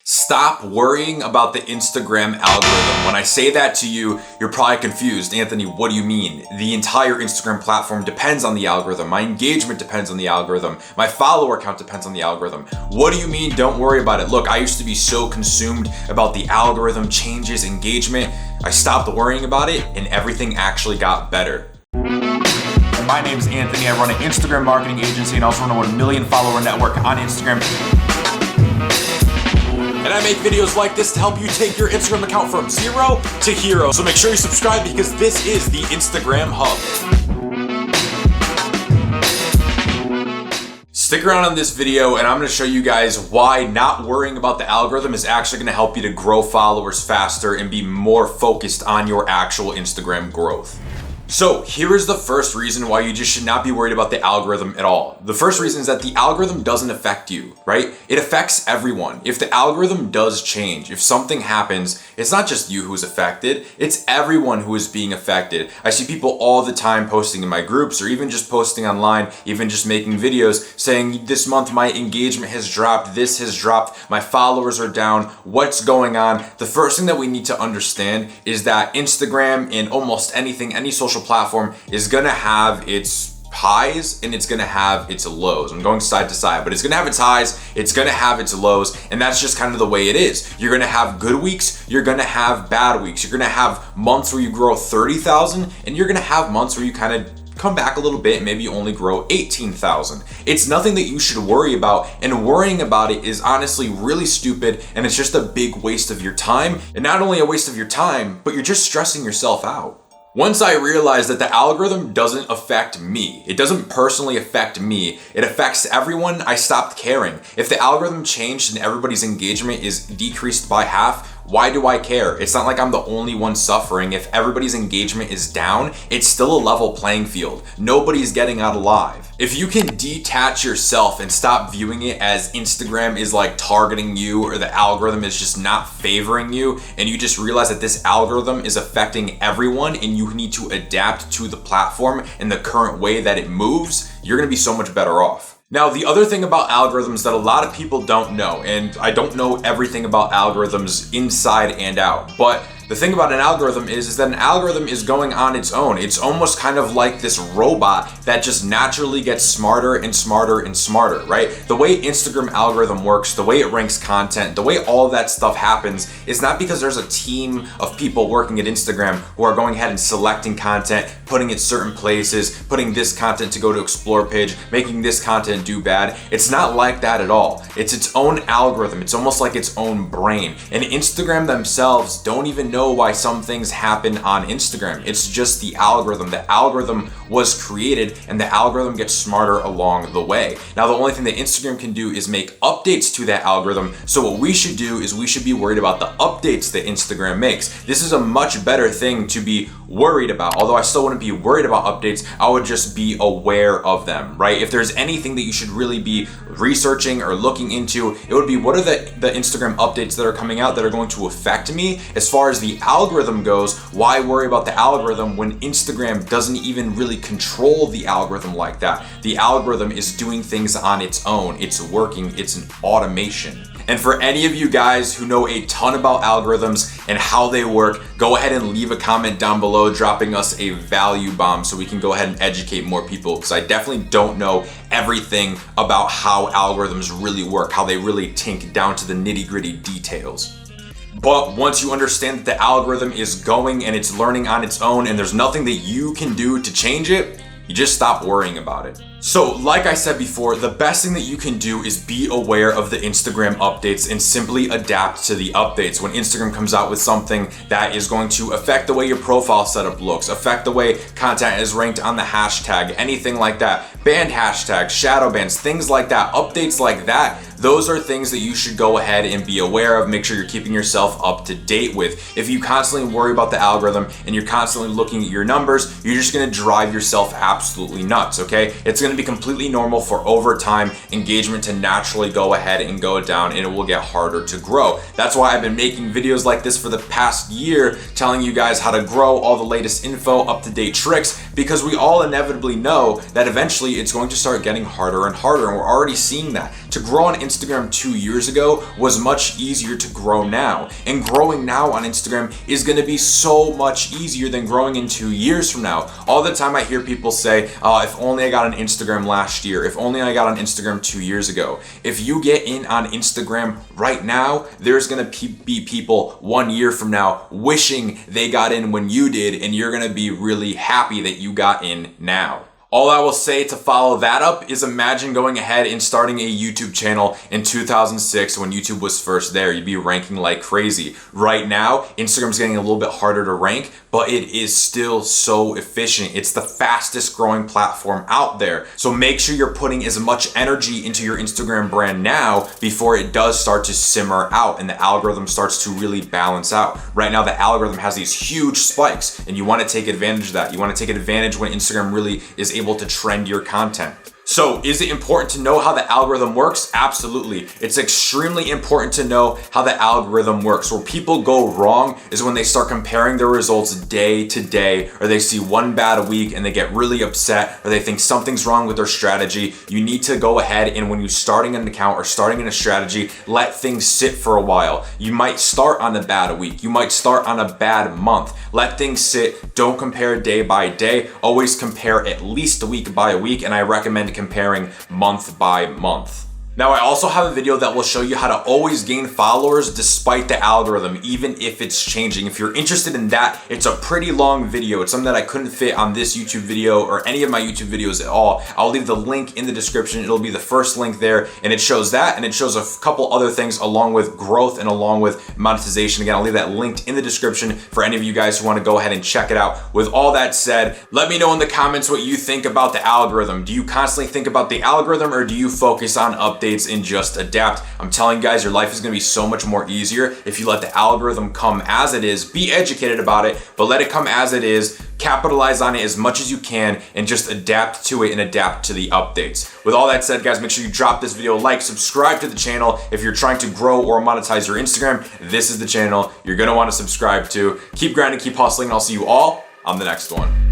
Stop worrying about the Instagram algorithm. When I say that to you, you're probably confused. Anthony, what do you mean? The entire Instagram platform depends on the algorithm. My engagement depends on the algorithm. My follower count depends on the algorithm. What do you mean, don't worry about it? Look, I used to be so consumed about the algorithm changes, engagement. I stopped worrying about it and everything actually got better. My name's Anthony. I run an Instagram marketing agency and also run a 1 million follower network on Instagram. And I make videos like this to help you take your Instagram account from 0 to hero. So make sure you subscribe because this is the Instagram Hub. Stick around on this video and I'm going to show you guys why not worrying about the algorithm is actually going to help you to grow followers faster and be more focused on your actual Instagram growth. So here is the first reason why you just should not be worried about the algorithm at all. The first reason is that the algorithm doesn't affect you, right? It affects everyone. If the algorithm does change, if something happens, it's not just you who's affected, it's everyone who is being affected. I see people all the time posting in my groups or even just posting online, even just making videos saying this month my engagement has dropped, this has dropped, my followers are down, what's going on? The first thing that we need to understand is that Instagram and almost anything, any social platform is gonna have its highs and it's gonna have its lows. I'm going side to side, but it's gonna have its highs, it's gonna have its lows, and that's just kind of the way it is. You're gonna have good weeks, you're gonna have bad weeks. You're gonna have months where you grow 30,000 and you're gonna have months where you kind of come back a little bit and maybe you only grow 18,000. It's nothing that you should worry about, and worrying about it is honestly really stupid and it's just a big waste of your time. And not only a waste of your time, but you're just stressing yourself out. Once I realized that the algorithm doesn't affect me, it doesn't personally affect me, it affects everyone, I stopped caring. If the algorithm changed and everybody's engagement is decreased by half, why do I care? It's not like I'm the only one suffering. If everybody's engagement is down, it's still a level playing field. Nobody's getting out alive. If you can detach yourself and stop viewing it as Instagram is like targeting you or the algorithm is just not favoring you, and you just realize that this algorithm is affecting everyone and you need to adapt to the platform and the current way that it moves, you're gonna be so much better off. Now, the other thing about algorithms that a lot of people don't know, and I don't know everything about algorithms inside and out, but the thing about an algorithm is that an algorithm is going on its own. It's almost kind of like this robot that just naturally gets smarter and smarter and smarter, right? The way Instagram algorithm works, the way it ranks content, the way all of that stuff happens is not because there's a team of people working at Instagram who are going ahead and selecting content, putting it certain places, putting this content to go to explore page, making this content do bad. It's not like that at all. It's its own algorithm. It's almost like its own brain. And Instagram themselves don't even know why some things happen on Instagram. It's just the algorithm. The algorithm was created and the algorithm gets smarter along the way. Now, the only thing that Instagram can do is make updates to that algorithm. So what we should do is we should be worried about the updates that Instagram makes. This is a much better thing to be worried about. Although I still wouldn't be worried about updates, I would just be aware of them, right? If there's anything that you should really be researching or looking into, it would be what are the Instagram updates that are coming out that are going to affect me. As far as the algorithm goes, why worry about the algorithm when Instagram doesn't even really control the algorithm like that? The algorithm is doing things on its own. It's working. It's an automation. And for any of you guys who know a ton about algorithms and how they work, go ahead and leave a comment down below dropping us a value bomb so we can go ahead and educate more people, because I definitely don't know everything about how algorithms really work, how they really tink down to the nitty-gritty details. But once you understand that the algorithm is going and it's learning on its own and there's nothing that you can do to change it, you just stop worrying about it. So like I said before, the best thing that you can do is be aware of the Instagram updates and simply adapt to the updates. When Instagram comes out with something that is going to affect the way your profile setup looks, affect the way content is ranked on the hashtag, anything like that, banned hashtags, shadow bans, things like that, updates like that, those are things that you should go ahead and be aware of. Make sure you're keeping yourself up to date with. If you constantly worry about the algorithm and you're constantly looking at your numbers, you're just gonna drive yourself absolutely nuts, okay? It's gonna be completely normal for over time engagement to naturally go ahead and go down, and it will get harder to grow. That's why I've been making videos like this for the past year, telling you guys how to grow, all the latest info, up-to-date tricks, because we all inevitably know that eventually it's going to start getting harder and harder, and we're already seeing that. To grow on Instagram 2 years ago was much easier to grow now, and growing now on Instagram is going to be so much easier than growing in 2 years from now. All the time I hear people say, if only I got on Instagram last year, if only I got on Instagram 2 years ago. If you get in on Instagram right now, there's going to be people 1 year from now wishing they got in when you did, and you're going to be really happy that you got in now. All I will say to follow that up is imagine going ahead and starting a YouTube channel in 2006 when YouTube was first there. You'd be ranking like crazy. Right now, Instagram's getting a little bit harder to rank, but it is still so efficient. It's the fastest growing platform out there. So make sure you're putting as much energy into your Instagram brand now before it does start to simmer out and the algorithm starts to really balance out. Right now, the algorithm has these huge spikes, and you want to take advantage of that. You want to take advantage when Instagram really is able to trend your content. So, is it important to know how the algorithm works? Absolutely. It's extremely important to know how the algorithm works. Where people go wrong is when they start comparing their results day to day, or they see one bad week and they get really upset, or they think something's wrong with their strategy. You need to go ahead and when you're starting an account or starting in a strategy, let things sit for a while. You might start on a bad week. You might start on a bad month. Let things sit. Don't compare day by day. Always compare at least week by week, and I recommend comparing month by month. Now, I also have a video that will show you how to always gain followers despite the algorithm, even if it's changing. If you're interested in that, it's a pretty long video. It's something that I couldn't fit on this YouTube video or any of my YouTube videos at all. I'll leave the link in the description. It'll be the first link there, and it shows that, and it shows a couple other things along with growth and along with monetization. Again, I'll leave that linked in the description for any of you guys who want to go ahead and check it out. With all that said, let me know in the comments what you think about the algorithm. Do you constantly think about the algorithm, or do you focus on updates and just adapt? I'm telling you guys, your life is going to be so much more easier if you let the algorithm come as it is. Be educated about it, but let it come as it is. Capitalize on it as much as you can and just adapt to it and adapt to the updates. With all that said, guys, make sure you drop this video a like, subscribe to the channel. If you're trying to grow or monetize your Instagram, this is the channel you're going to want to subscribe to. Keep grinding, keep hustling, and I'll see you all on the next one.